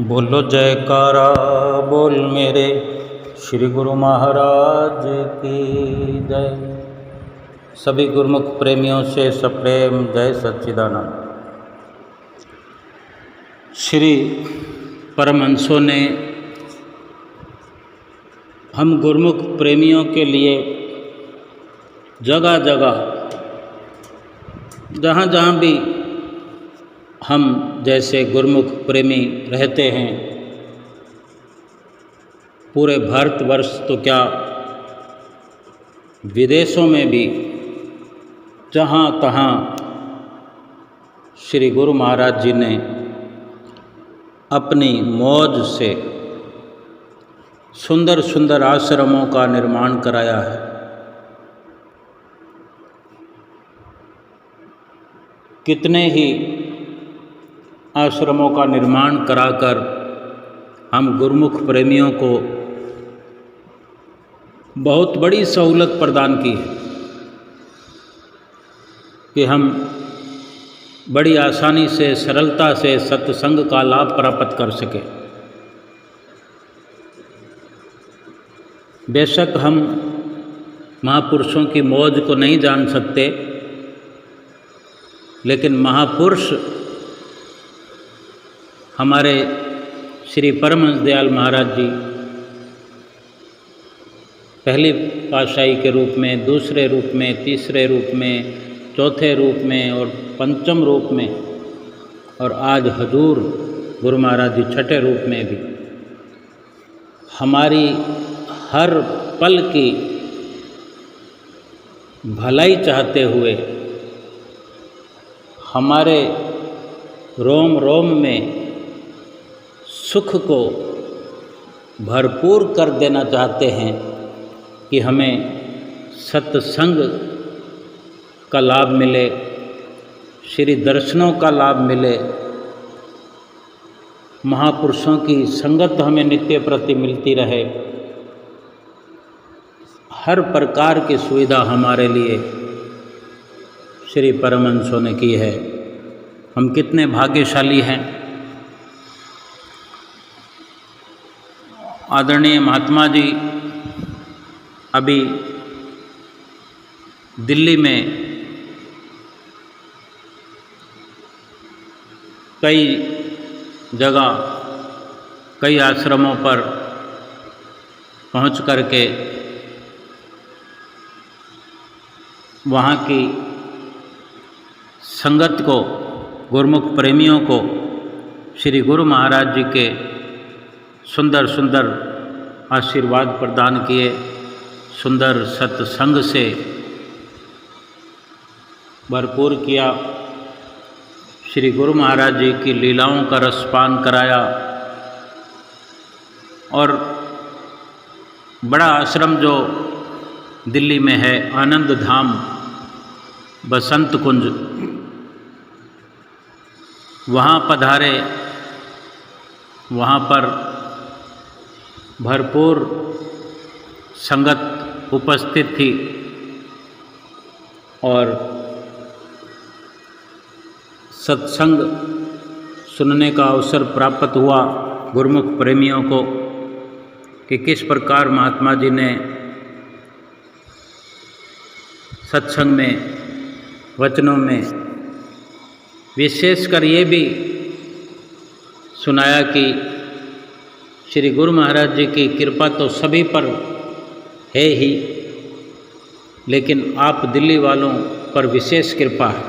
बोलो जयकारा बोल मेरे श्री गुरु महाराज की जय। सभी गुरुमुख प्रेमियों से सप्रेम जय सच्चिदानंद। श्री परमहंसों ने हम गुरुमुख प्रेमियों के लिए जगह जगह जहाँ जहाँ भी हम जैसे गुरुमुख प्रेमी रहते हैं, पूरे भारतवर्ष तो क्या विदेशों में भी जहाँ तहाँ श्री गुरु महाराज जी ने अपनी मौज से सुंदर सुंदर आश्रमों का निर्माण कराया है। कितने ही आश्रमों का निर्माण कराकर हम गुरुमुख प्रेमियों को बहुत बड़ी सहूलत प्रदान की है कि हम बड़ी आसानी से सरलता से सत्संग का लाभ प्राप्त कर सकें। बेशक हम महापुरुषों की मौज को नहीं जान सकते, लेकिन महापुरुष हमारे श्री परमहंस दयाल महाराज जी पहली पातशाही के रूप में, दूसरे रूप में, तीसरे रूप में, चौथे रूप में और पंचम रूप में, और आज हजूर गुरु महाराज जी छठे रूप में भी हमारी हर पल की भलाई चाहते हुए हमारे रोम रोम में सुख को भरपूर कर देना चाहते हैं कि हमें सत्संग का लाभ मिले, श्री दर्शनों का लाभ मिले, महापुरुषों की संगत हमें नित्य प्रति मिलती रहे। हर प्रकार की सुविधा हमारे लिए श्री परमहंसों ने की है। हम कितने भाग्यशाली हैं। आदरणीय महात्मा जी अभी दिल्ली में कई जगह कई आश्रमों पर पहुंच करके वहाँ की संगत को, गुरुमुख प्रेमियों को श्री गुरु महाराज जी के सुंदर सुंदर आशीर्वाद प्रदान किए, सुंदर सत्संग से भरपूर किया, श्री गुरु महाराज जी की लीलाओं का रसपान कराया। और बड़ा आश्रम जो दिल्ली में है, आनंद धाम बसंत कुंज, वहाँ पधारे। वहाँ पर भरपूर संगत उपस्थित थी और सत्संग सुनने का अवसर प्राप्त हुआ गुरुमुख प्रेमियों को कि किस प्रकार महात्मा जी ने सत्संग में, वचनों में विशेषकर ये भी सुनाया कि श्री गुरु महाराज जी की कृपा तो सभी पर है ही, लेकिन आप दिल्ली वालों पर विशेष कृपा है।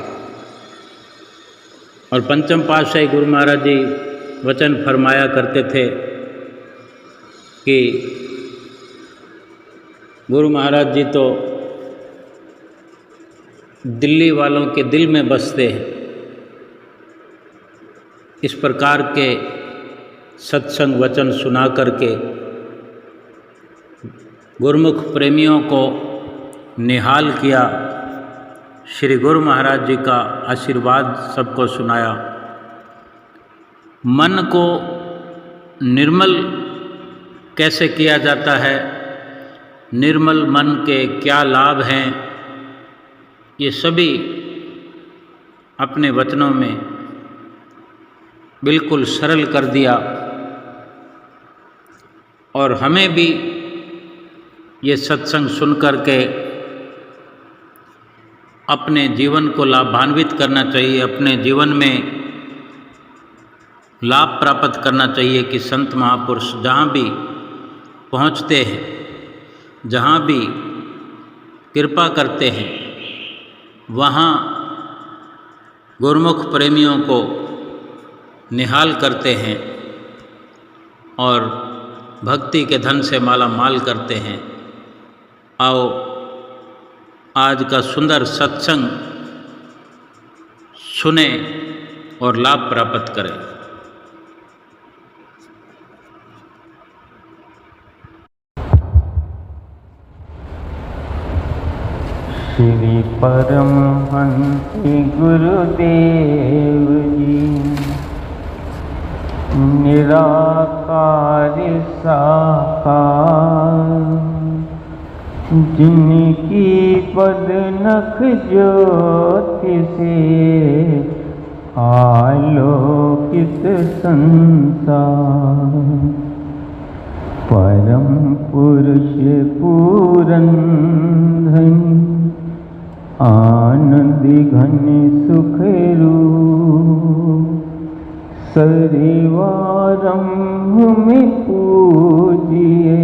और पंचम पातशाही गुरु महाराज जी वचन फरमाया करते थे कि गुरु महाराज जी तो दिल्ली वालों के दिल में बसते हैं। इस प्रकार के सत्संग वचन सुना करके गुरुमुख प्रेमियों को निहाल किया, श्री गुरु महाराज जी का आशीर्वाद सबको सुनाया। मन को निर्मल कैसे किया जाता है, निर्मल मन के क्या लाभ हैं, ये सभी अपने वचनों में बिल्कुल सरल कर दिया और हमें भी ये सत्संग सुन कर के अपने जीवन को लाभान्वित करना चाहिए, अपने जीवन में लाभ प्राप्त करना चाहिए कि संत महापुरुष जहाँ भी पहुँचते हैं, जहाँ भी कृपा करते हैं, वहाँ गुरुमुख प्रेमियों को निहाल करते हैं और भक्ति के धन से माला माल करते हैं। आओ आज का सुंदर सत्संग सुने और लाभ प्राप्त करें। श्री परमहंस गुरुदेव जी निराकार साकार, जिनकी पद नख ज्योति से आलोकित संसार, परम पुरुष पूरन धन आनंद घन सुख रूप, सरिवारंभ में पूजिए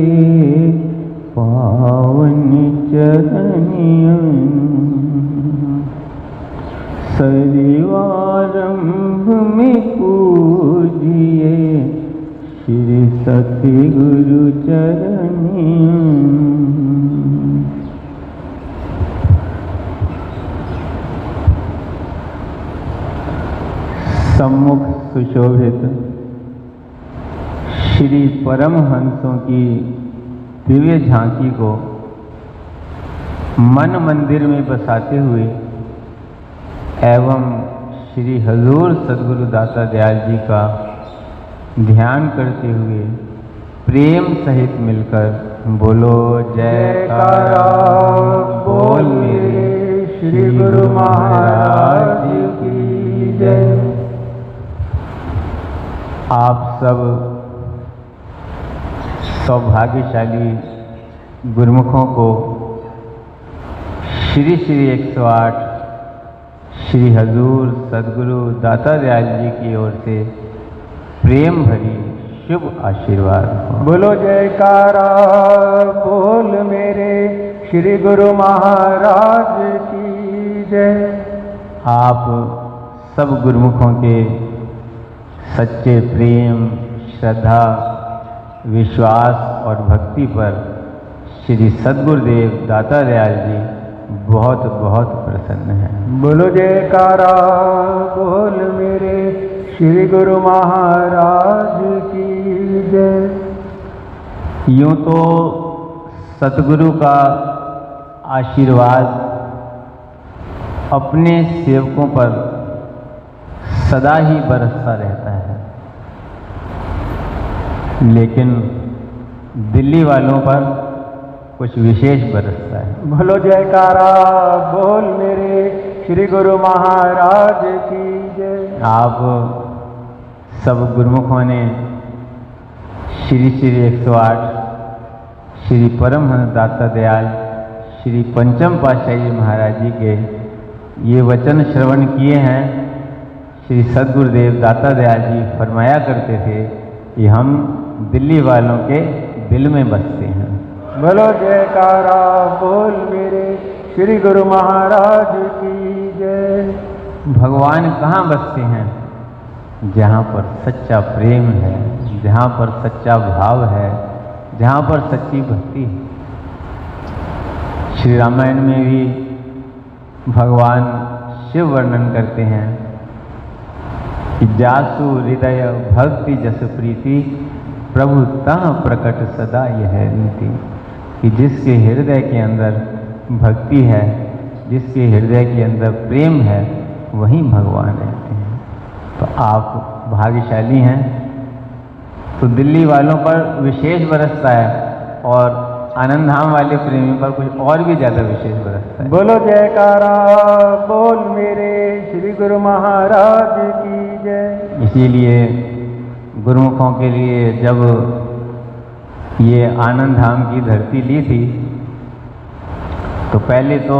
पावन चरनियन, सरिवारंभ में पूजिए श्री सतगुरु चरनियन। सम्मुख सुशोभित श्री परमहंसों की दिव्य झांकी को मन मंदिर में बसाते हुए एवं श्री हजूर सद्गुरु दाता दयाल जी का ध्यान करते हुए प्रेम सहित मिलकर बोलो जयकारा बोल मेरे श्री गुरु महाराज की जय। आप सब सौभाग्यशाली गुरुमुखों को श्री श्री 108 श्री हजूर सद्गुरु दाता दयाल जी की ओर से प्रेम भरी शुभ आशीर्वाद। बोलो जयकारा बोल मेरे श्री गुरु महाराज की जय। आप सब गुरुमुखों के सच्चे प्रेम, श्रद्धा, विश्वास और भक्ति पर श्री सद्गुरुदेव दाता दयाल जी बहुत बहुत प्रसन्न हैं। बोलो जयकारा बोल मेरे श्री गुरु महाराज की जय। यूं तो सतगुरु का आशीर्वाद अपने सेवकों पर सदा ही बरसता रहता है, लेकिन दिल्ली वालों पर कुछ विशेष बरसता है। बोलो जयकारा बोल मेरे श्री गुरु महाराज की जय। आप सब गुरुमुखों ने श्री श्री 108 श्री परमहंस दाता दयाल श्री पंचम पातशाही महाराज जी के ये वचन श्रवण किए हैं। श्री सद्गुरुदेव दाता दयाल जी फरमाया करते थे कि हम दिल्ली वालों के दिल में बसते हैं। बोलो जयकारा बोल मेरे श्री गुरु महाराज की जय। भगवान कहाँ बसते हैं? जहाँ पर सच्चा प्रेम है, जहाँ पर सच्चा भाव है, जहाँ पर सच्ची भक्ति है। श्री रामायण में भी भगवान शिव वर्णन करते हैं कि जासु हृदय भक्ति जस प्रीति, प्रभु तह प्रकट सदा यह नीति। कि जिसके हृदय के अंदर भक्ति है, जिसके हृदय के अंदर प्रेम है, वहीं भगवान रहते हैं। तो आप भाग्यशाली हैं। तो दिल्ली वालों पर विशेष बरसता है और आनंद धाम वाले प्रेमी पर कुछ और भी ज़्यादा विशेष बरसता है। बोलो जयकारा बोल मेरे श्री गुरु महाराज की जय। इसीलिए गुरुमुखों के लिए जब ये आनंद धाम की धरती ली थी, तो पहले तो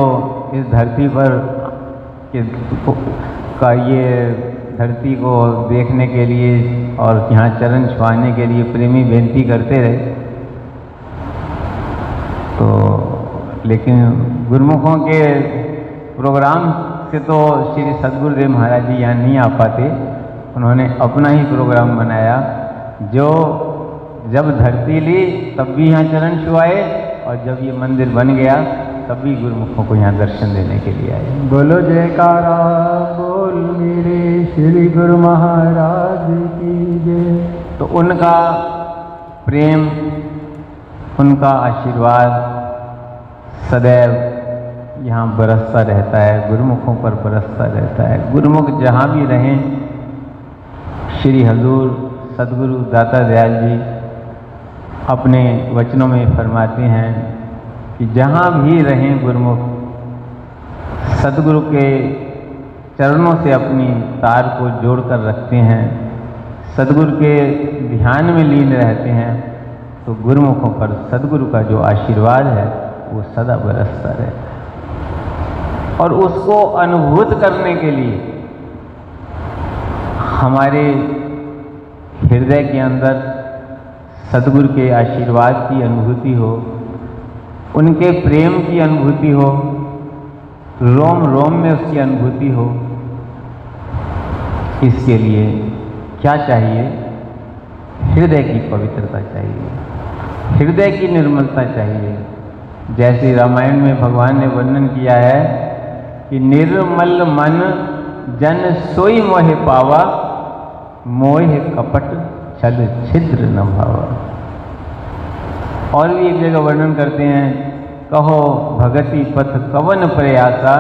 इस धरती पर का ये धरती को देखने के लिए और यहाँ चरण छुआने के लिए प्रेमी बेनती करते रहे। तो लेकिन गुरुमुखों के प्रोग्राम से तो श्री सद्गुरुदेव महाराज जी यहाँ नहीं आ पाते। उन्होंने अपना ही प्रोग्राम बनाया, जो जब धरती ली तब भी यहाँ चरण छुआए, और जब ये मंदिर बन गया तब भी गुरुमुखों को यहाँ दर्शन देने के लिए आए। बोलो जयकारा बोल मेरे श्री गुरु महाराज की जय। तो उनका प्रेम, उनका आशीर्वाद सदैव यहाँ बरसता रहता है, गुरुमुखों पर बरसता रहता है। गुरुमुख जहाँ भी रहें, श्री हजूर सद्गुरु दाता दयाल जी अपने वचनों में फरमाते हैं कि जहाँ भी रहें गुरुमुख सद्गुरु के चरणों से अपनी तार को जोड़कर रखते हैं, सद्गुरु के ध्यान में लीन रहते हैं, तो गुरुमुखों पर सद्गुरु का जो आशीर्वाद है वो सदा बरसता रहता है। और उसको अनुभूत करने के लिए हमारे हृदय के अंदर सद्गुरु के आशीर्वाद की अनुभूति हो, उनके प्रेम की अनुभूति हो, रोम रोम में उसकी अनुभूति हो। इसके लिए क्या चाहिए? हृदय की पवित्रता चाहिए, हृदय की निर्मलता चाहिए। जैसे रामायण में भगवान ने वर्णन किया है कि निर्मल मन जन सोई मोहि पावा, मोह कपट छल छिद्र न भावा। और भी एक जगह वर्णन करते हैं, कहो भगति पथ कवन प्रयासा,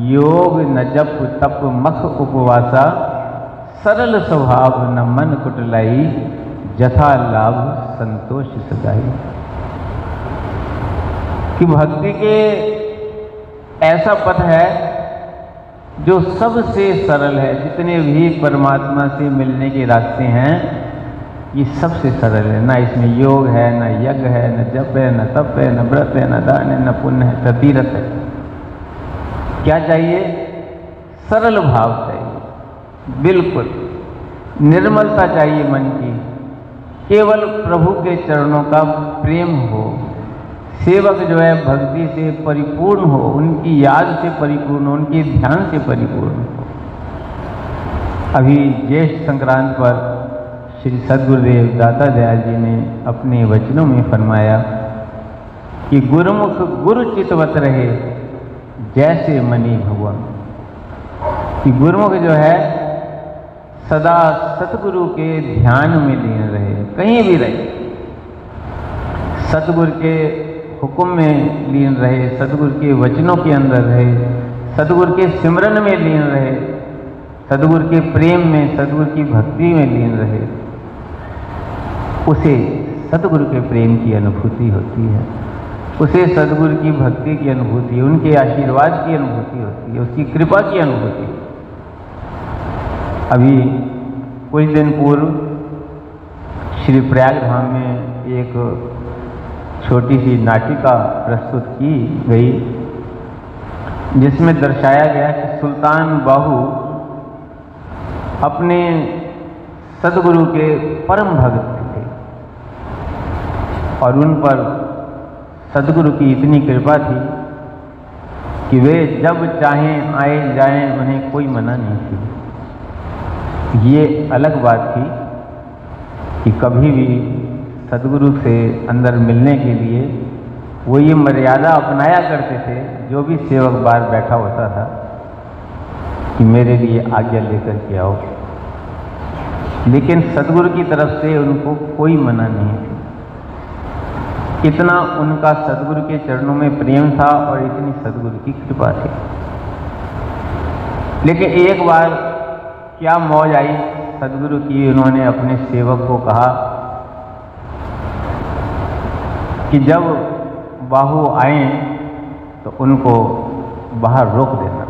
योग न जप तप मख उपवासा, सरल स्वभाव न मन कुटलाई, जथा लाभ संतोष सदाई। कि भक्ति के ऐसा पथ है जो सबसे सरल है। जितने भी परमात्मा से मिलने के रास्ते हैं ये सबसे सरल है। ना इसमें योग है, ना यज्ञ है, न जप है, न तप है, न व्रत है, न दान है, न पुण्य है, न तीर्थ है। क्या चाहिए? सरल भाव चाहिए, बिल्कुल निर्मलता चाहिए मन की। केवल प्रभु के चरणों का प्रेम हो, सेवक जो है भक्ति से परिपूर्ण हो, उनकी याद से परिपूर्ण हो, उनके ध्यान से परिपूर्ण हो। अभी ज्येष्ठ संक्रांत पर श्री सद्गुरुदेव दाता दयाल जी ने अपने वचनों में फरमाया कि गुरुमुख गुरु चितवत रहे जैसे मणि भगवान। कि गुरुमुख जो है सदा सतगुरु के ध्यान में लीन रहे, कहीं भी रहे, सतगुरु के हुक्म में लीन रहे, सतगुरु के वचनों के अंदर रहे, सतगुरु के सिमरन में लीन रहे, सतगुरु के प्रेम में, सतगुरु की भक्ति में लीन रहे। उसे सतगुरु के प्रेम की अनुभूति होती है, उसे सतगुरु की भक्ति की अनुभूति, उनके आशीर्वाद की अनुभूति होती है, उसकी कृपा की अनुभूति। अभी कुछ दिन पूर्व श्री प्रयाग धाम में एक छोटी सी नाटिका प्रस्तुत की गई, जिसमें दर्शाया गया कि सुल्तान बाहू अपने सद्गुरु के परम भक्त थे और उन पर सद्गुरु की इतनी कृपा थी कि वे जब चाहें आए जाएं, उन्हें कोई मना नहीं थी। ये अलग बात थी कि कभी भी सद्गुरु से अंदर मिलने के लिए वो ये मर्यादा अपनाया करते थे, जो भी सेवक बाहर बैठा होता था कि मेरे लिए आज्ञा लेकर के आओ। लेकिन सद्गुरु की तरफ से उनको कोई मना नहीं थी। इतना उनका सद्गुरु के चरणों में प्रेम था और इतनी सद्गुरु की कृपा थी। लेकिन एक बार क्या मौज आई सद्गुरु की, उन्होंने अपने सेवक को कहा कि जब बाहू आए तो उनको बाहर रोक देना।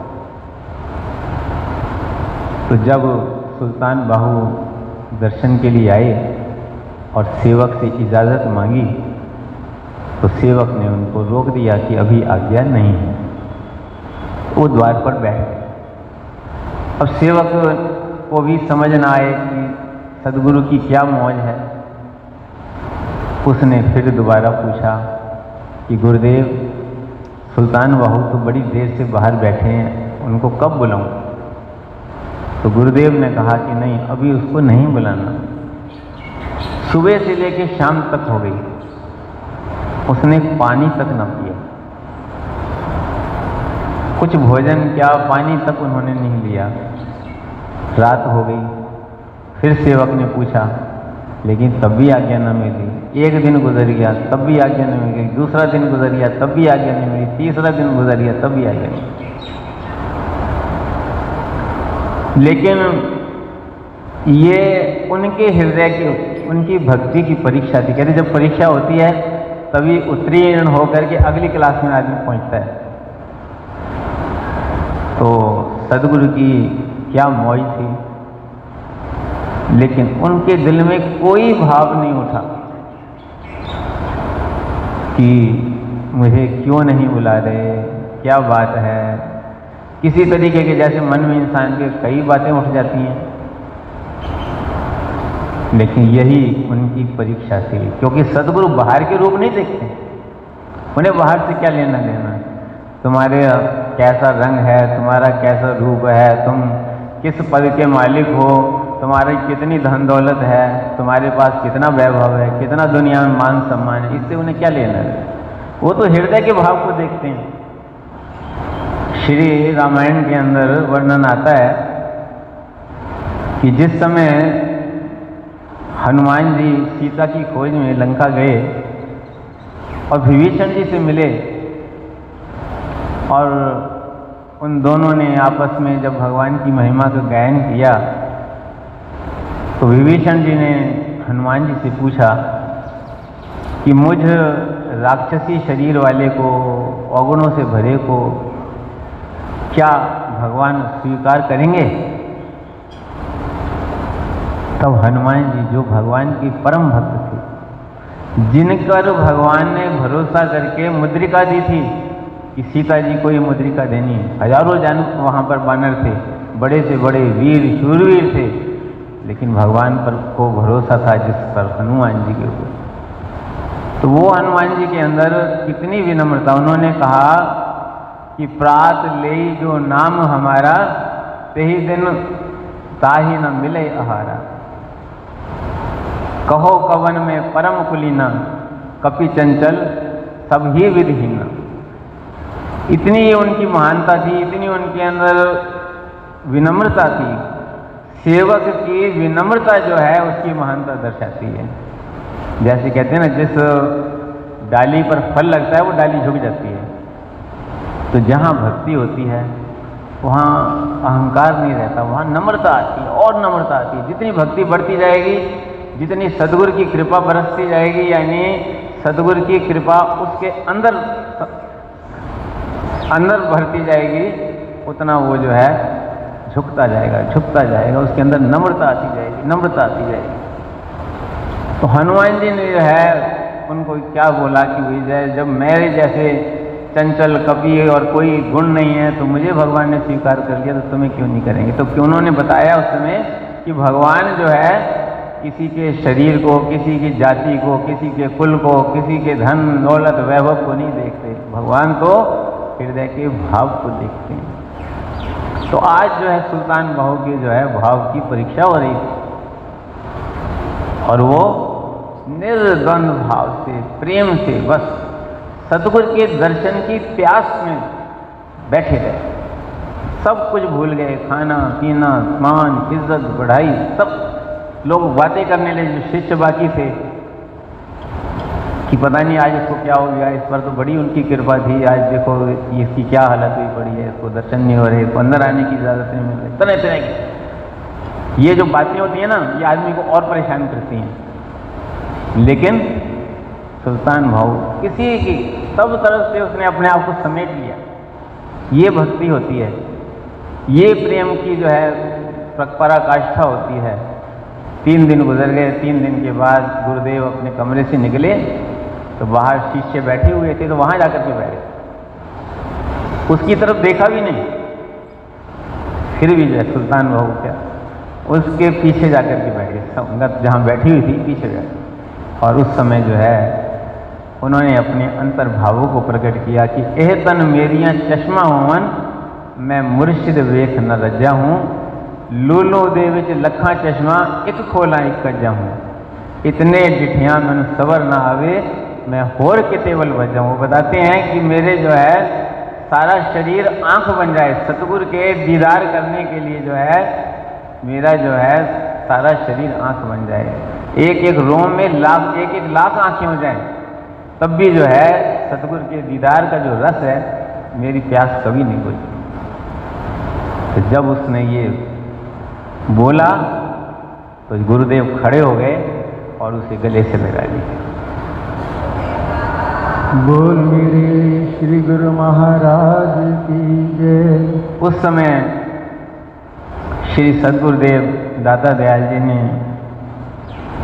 तो जब सुल्तान बाहू दर्शन के लिए आए और सेवक से इजाज़त मांगी तो सेवक ने उनको रोक दिया कि अभी आज्ञा नहीं है। वो द्वार पर बैठ गए। अब सेवक को भी समझ ना आए कि सदगुरु की क्या मौज है। उसने फिर दोबारा पूछा कि गुरुदेव, सुल्तान बाहू तो बड़ी देर से बाहर बैठे हैं, उनको कब बुलाऊं? तो गुरुदेव ने कहा कि नहीं, अभी उसको नहीं बुलाना। सुबह से लेकर शाम तक हो गई, उसने पानी तक न पिया, कुछ भोजन क्या पानी तक उन्होंने नहीं लिया। रात हो गई, फिर सेवक ने पूछा, लेकिन तब भी आज्ञा न मिली। एक दिन गुजर गया, तब भी आज्ञा नहीं मिली। दूसरा दिन गुजर गया, तब भी आज्ञा नहीं मिली। तीसरा दिन गुजर गया, तब भी आज्ञा नहीं मिली। लेकिन ये उनके हृदय की, उनकी भक्ति की परीक्षा थी। कहते जब परीक्षा होती है तभी उत्तीर्ण होकर के अगली क्लास में आदमी पहुंचता है। तो सदगुरु की क्या मौज थी, लेकिन उनके दिल में कोई भाव नहीं उठा कि मुझे क्यों नहीं बुला रहे, क्या बात है। किसी तरीके के जैसे मन में इंसान के कई बातें उठ जाती हैं, लेकिन यही उनकी परीक्षा थी। क्योंकि सदगुरु बाहर के रूप नहीं देखते, उन्हें बाहर से क्या लेना देना। तुम्हारे कैसा रंग है, तुम्हारा कैसा रूप है, तुम किस पद के मालिक हो, तुम्हारी कितनी धन दौलत है, तुम्हारे पास कितना वैभव है, कितना दुनिया में मान सम्मान है, इससे उन्हें क्या लेना है। वो तो हृदय के भाव को देखते हैं। श्री रामायण के अंदर वर्णन आता है कि जिस समय हनुमान जी सीता की खोज में लंका गए और विभीषण जी से मिले, और उन दोनों ने आपस में जब भगवान की महिमा का गायन किया, तो विभीषण जी ने हनुमान जी से पूछा कि मुझ राक्षसी शरीर वाले को, अवगुणों से भरे को क्या भगवान स्वीकार करेंगे? तब हनुमान जी, जो भगवान की परम भक्त थे, जिनकर भगवान ने भरोसा करके मुद्रिका दी थी कि सीता जी को ये मुद्रिका देनी है। हजारों जन वहाँ पर बानर थे, बड़े से बड़े वीर शूरवीर थे, लेकिन भगवान पर को भरोसा था जिस पर, हनुमान जी के ऊपर। तो वो हनुमान जी के अंदर कितनी विनम्रता। उन्होंने कहा कि प्रात ले जो नाम हमारा, तेही दिन ताही न मिले आहारा। कहो कवन में परम कुलीना, कपि चंचल सब ही विधिहीना। इतनी उनकी महानता थी, इतनी उनके अंदर विनम्रता थी। सेवक की विनम्रता जो है उसकी महानता दर्शाती है। जैसे कहते हैं ना, जिस डाली पर फल लगता है वो डाली झुक जाती है। तो जहाँ भक्ति होती है वहाँ अहंकार नहीं रहता, वहाँ नम्रता आती है और नम्रता आती है। जितनी भक्ति बढ़ती जाएगी, जितनी सदगुरु की कृपा बरसती जाएगी, यानी सदगुरु की कृपा उसके अंदर भरती जाएगी, उतना वो जो है झुकता जाएगा, झुकता जाएगा, उसके अंदर नम्रता आती जाएगी, नम्रता आती जाएगी। तो हनुमान जी ने जो है उनको क्या बोला कि भाई जब मेरे जैसे चंचल कपि और कोई गुण नहीं है तो मुझे भगवान ने स्वीकार कर लिया, तो तुम्हें क्यों नहीं करेंगे। तो क्यों उन्होंने बताया उस समय कि भगवान जो है किसी के शरीर को, किसी की जाति को, किसी के कुल को, किसी के धन दौलत वैभव को नहीं देखते, भगवान तो हृदय के भाव को देखते हैं। तो आज जो है सुल्तान बाहू की जो है भाव की परीक्षा हो रही थी, और वो निर्द्वंद भाव से, प्रेम से, बस सतगुरु के दर्शन की प्यास में बैठे रहे। सब कुछ भूल गए, खाना पीना, मान इज्जत बढ़ाई, सब लोग बातें करने लगे। जो शिष्य बाकी थे कि पता नहीं आज इसको क्या हो गया, इस पर तो बड़ी उनकी कृपा थी, आज देखो इसकी क्या हालत हुई पड़ी है, इसको दर्शन नहीं हो रहे, इसको अंदर आने की इजाज़त नहीं मिल रही, तरह तरह की ये जो बातें होती हैं ना, ये आदमी को और परेशान करती हैं। लेकिन सुल्तान बाहू किसी की सब तरफ से उसने अपने आप को समेट लिया। ये भक्ति होती है, ये प्रेम की जो है पराकाष्ठा होती है। 3 दिन गुजर गए। 3 दिन के बाद गुरुदेव अपने कमरे से निकले तो बाहर शिष्य बैठे हुए थे, तो वहाँ जाकर के बैठे, उसकी तरफ देखा भी नहीं। फिर भी जो है सुल्तान बहू क्या उसके पीछे जाकर के बैठ गए, संगत जहाँ बैठी हुई थी पीछे बैठ। और उस समय जो है उन्होंने अपने अंतर्भावों को प्रकट किया कि एह तन मेरियाँ चश्मा होवन, मैं मुर्शिद वेख न रजा हूँ, लूलो दे विच लखा चश्मा एक खोला एक कज्जा हूँ, इतने डिठियाँ मैंने सबर ना आवे, मैं होर के टेबल बजा हूँ। बताते हैं कि मेरे जो है सारा शरीर आंख बन जाए, सतगुरु के दीदार करने के लिए जो है मेरा जो है सारा शरीर आंख बन जाए, एक एक रोम में एक लाख आंखें हो जाए, तब भी जो है सतगुरु के दीदार का जो रस है मेरी प्यास कभी नहीं बुझी। तो जब उसने ये बोला तो गुरुदेव खड़े हो गए और उसे गले से लगा लिया। बोल मेरे श्री गुरु महाराज की जय। उस समय श्री सद्गुरुदेव दाता दयाल जी ने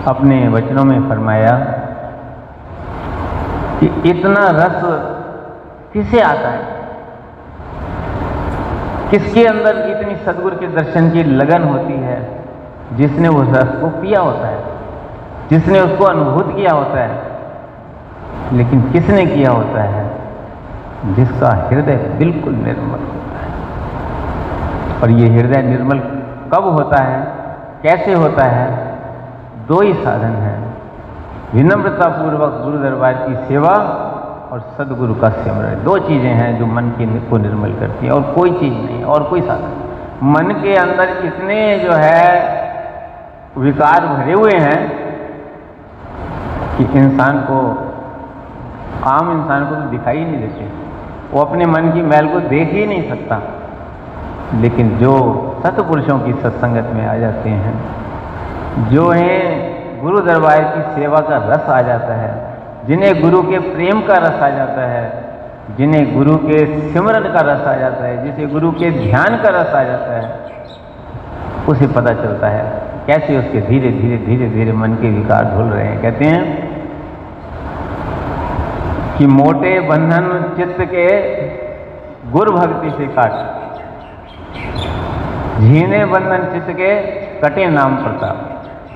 अपने वचनों में फरमाया कि इतना रस किसे आता है, किसके अंदर इतनी सद्गुरु के दर्शन की लगन होती है, जिसने उस रस को पिया होता है, जिसने उसको अनुभूत किया होता है। लेकिन किसने किया होता है? जिसका हृदय बिल्कुल निर्मल होता है। और ये हृदय निर्मल कब होता है, कैसे होता है? 2 ही साधन हैं, विनम्रता पूर्वक गुरु दरबार की सेवा और सदगुरु का सिमरन। 2 चीजें हैं जो मन को निर्मल करती है, और कोई चीज नहीं, और कोई साधन। मन के अंदर इतने जो है विकार भरे हुए हैं कि इंसान को, आम इंसान को तो दिखाई नहीं देते, वो अपने मन की मैल को देख ही नहीं सकता। लेकिन जो सतपुरुषों की सत्संगत में आ जाते हैं, जो हैं गुरु दरबार की सेवा का रस आ जाता है, जिन्हें गुरु के प्रेम का रस आ जाता है, जिन्हें गुरु के सिमरन का रस आ जाता है, जिसे गुरु के ध्यान का रस आ जाता है, उसे पता चलता है कैसे उसके धीरे धीरे धीरे धीरे मन के विकार धुल रहे हैं। कहते हैं कि मोटे बंधन चित्त के गुरु भक्ति से काट, झीने बंधन चित्त के कटे नाम प्रताप।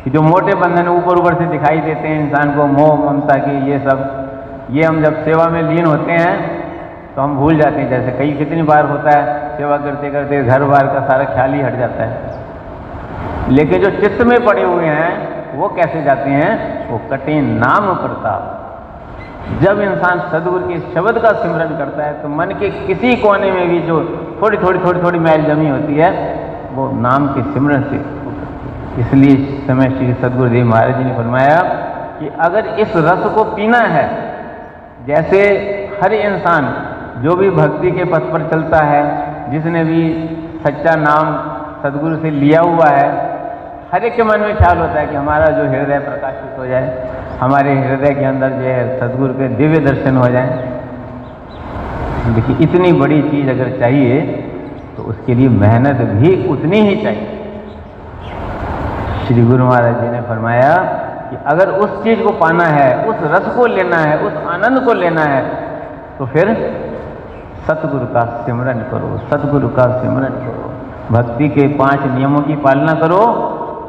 कि जो मोटे बंधन ऊपर ऊपर से दिखाई देते हैं इंसान को, मोह ममता के, ये सब, ये हम जब सेवा में लीन होते हैं तो हम भूल जाते हैं। जैसे कई कितनी बार होता है, सेवा करते करते घर बार का सारा ख्याल ही हट जाता है। लेकिन जो चित्त में पड़े हुए हैं वो कैसे जाते हैं? वो कटे नाम प्रताप। जब इंसान सदगुरु के शब्द का सिमरन करता है तो मन के किसी कोने में भी जो थोड़ी थोड़ी मैल जमी होती है वो नाम के सिमरन से। इसलिए इस समय श्री सद्गुरुदेव महाराज जी ने फरमाया कि अगर इस रस को पीना है, जैसे हर इंसान जो भी भक्ति के पथ पर चलता है, जिसने भी सच्चा नाम सदगुरु से लिया हुआ है, हर एक के मन में ख्याल होता है कि हमारा जो हृदय प्रकाशित हो जाए, हमारे हृदय के अंदर जो है सदगुरु के दिव्य दर्शन हो जाए। देखिए, इतनी बड़ी चीज अगर चाहिए तो उसके लिए मेहनत भी उतनी ही चाहिए। श्री गुरु महाराज जी ने फरमाया कि अगर उस चीज को पाना है, उस रस को लेना है, उस आनंद को लेना है, तो फिर सतगुरु का सिमरन करो, सतगुरु का सिमरन करो, भक्ति के 5 नियमों की पालना करो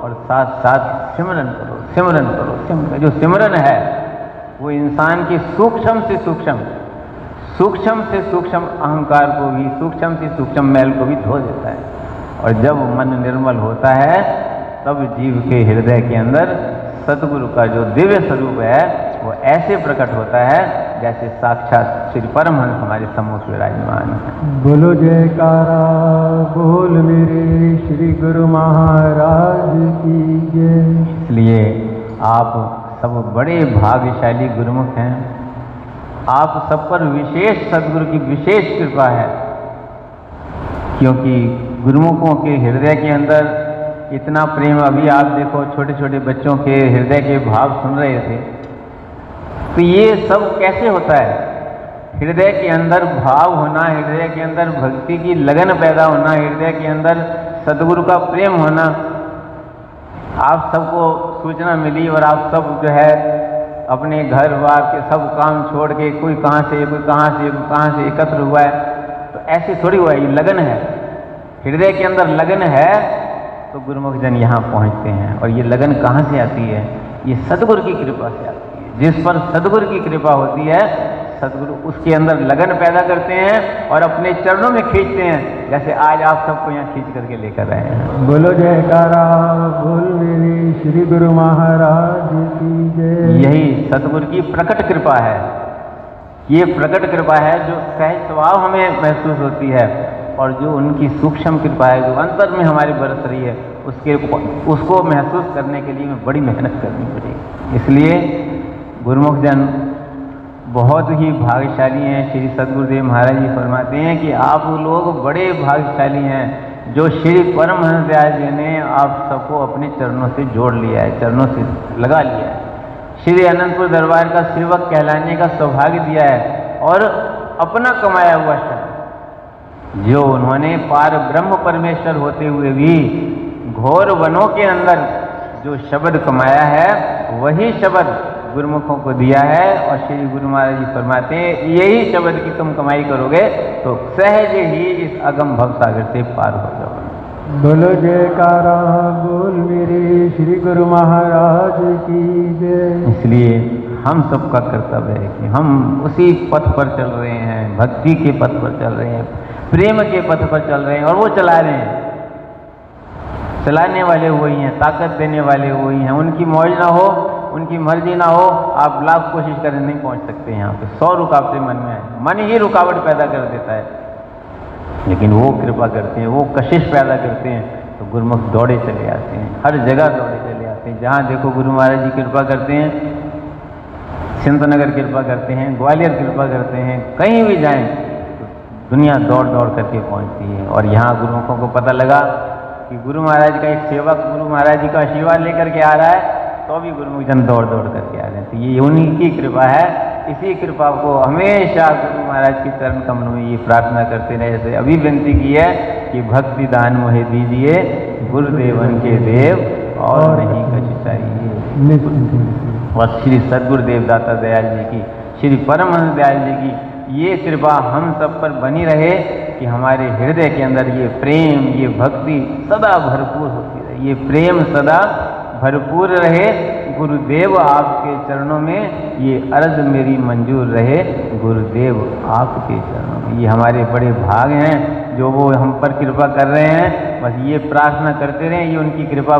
और साथ साथ सिमरन करो, सिमरन करो, सिमरन। जो सिमरन है वो इंसान की सूक्ष्म से सूक्ष्म अहंकार को भी, सूक्ष्म से सूक्ष्म मैल को भी धो देता है। और जब मन निर्मल होता है तब जीव के हृदय के अंदर सतगुरु का जो दिव्य स्वरूप है वो ऐसे प्रकट होता है जैसे साक्षात श्री परमहंस हमारे सम्मुख विराजमान है। बोलो जयकारा बोल मेरे श्री गुरु महाराज की जय। इसलिए आप सब बड़े भाग्यशाली गुरुमुख हैं। आप सब पर विशेष सदगुरु की विशेष कृपा है, क्योंकि गुरुमुखों के हृदय के अंदर इतना प्रेम। अभी आप देखो, छोटे छोटे बच्चों के हृदय के भाव सुन रहे थे, तो ये सब कैसे होता है? हृदय के अंदर भाव होना, हृदय के अंदर भक्ति की लगन पैदा होना, हृदय के अंदर सदगुरु का प्रेम होना, आप सबको सूचना मिली और आप सब जो है अपने घर बार के सब काम छोड़ के कोई कहाँ से कोई कहाँ से कोई कहाँ से एकत्र हुआ है, तो ऐसे थोड़ी हुआ है, ये लगन है, हृदय के अंदर लगन है तो गुरुमुख जन यहाँ पहुँचते हैं। और ये लगन कहाँ से आती है? ये सदगुरु की कृपा से आती है। जिस पर सदगुरु की कृपा होती है, सदगुरु उसके अंदर लगन पैदा करते हैं और अपने चरणों में खींचते हैं, जैसे आज आप सबको यहाँ खींच करके लेकर आए हैं। बोलो जयकारा बोल मेरे श्री गुरु महाराज की जय। यही सदगुरु की प्रकट कृपा है। ये प्रकट कृपा है जो सहज स्वभाव हमें महसूस होती है, और जो उनकी सूक्ष्म कृपा है जो अंतर में हमारी बरस रही है, उसको महसूस करने के लिए हमें बड़ी मेहनत करनी पड़ेगी। इसलिए गुरुमुख जन बहुत ही भाग्यशाली हैं। श्री सद्गुरुदेव महाराज जी फरमाते हैं कि आप लोग बड़े भाग्यशाली हैं जो श्री परमहंस दयाल जी ने आप सबको अपने चरणों से जोड़ लिया है, चरणों से लगा लिया है, श्री अनंतपुर दरबार का सेवक कहलाने का सौभाग्य दिया है, और अपना कमाया हुआ शब्द जो उन्होंने पार ब्रह्म परमेश्वर होते हुए भी घोर वनों के अंदर जो शब्द कमाया है, वही शब्द गुरुमुखों को दिया है। और श्री गुरु महाराज जी फरमाते हैं यही शब्द की तुम कमाई करोगे तो सहज ही इस अगम भव सागर से पार हो जाओगे। बोलो जयकारा बोल मेरे श्री गुरु महाराज की जय। इसलिए हम सबका कर्तव्य है कि हम उसी पथ पर चल रहे हैं, भक्ति के पथ पर चल रहे हैं, प्रेम के पथ पर चल रहे हैं, और वो चला रहे हैं। चलाने वाले वही हैं, ताकत देने वाले वही हैं। उनकी मौज ना हो, उनकी मर्जी ना हो, आप लाख कोशिश करें नहीं पहुंच सकते यहाँ पे। 100 रुकावटें मन में आए, मन ही रुकावट पैदा कर देता है, लेकिन वो कृपा करते हैं, वो कशिश पैदा करते हैं, तो गुरुमुख दौड़े चले आते हैं, हर जगह दौड़े चले आते हैं। जहाँ देखो गुरु महाराज जी कृपा करते हैं, सिंधनगर कृपा करते हैं, ग्वालियर कृपा करते हैं, कहीं भी जाएं तो दुनिया दौड़ दौड़ करके पहुँचती है। और यहाँ गुरुमुखों को पता लगा कि गुरु महाराज का एक सेवक गुरु महाराज जी का आशीर्वाद लेकर के आ रहा है, तो भी गुरुमुख जन दौड़ दौड़ करके आ रहे हैं। तो ये उन्हीं की कृपा है। इसी कृपा को हमेशा गुरु महाराज के चरण कमलों में ये प्रार्थना करते रहे। जैसे अभी विनती की है कि भक्ति दान मुझे दीजिए गुरुदेवन के देव, और नहीं कुछ चाहिए। और श्री सद्गुरुदेव दाता दयाल जी की, श्री परमहंस दयाल जी की ये कृपा हम सब पर बनी रहे कि हमारे हृदय के अंदर ये प्रेम, ये भक्ति सदा भरपूर होती रहे, ये प्रेम सदा भरपूर रहे। गुरुदेव आपके चरणों में ये अर्ज मेरी मंजूर रहे, गुरुदेव आपके चरणों में। ये हमारे बड़े भाग हैं जो वो हम पर कृपा कर रहे हैं। बस ये प्रार्थना करते रहें, ये उनकी कृपा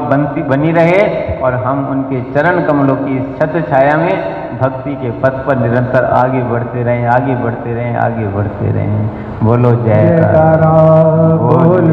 बनी रहे, और हम उनके चरण कमलों की छत्र छाया में भक्ति के पथ पर निरंतर आगे बढ़ते रहें, आगे बढ़ते रहें, आगे बढ़ते रहें। बोलो जयकारा बोल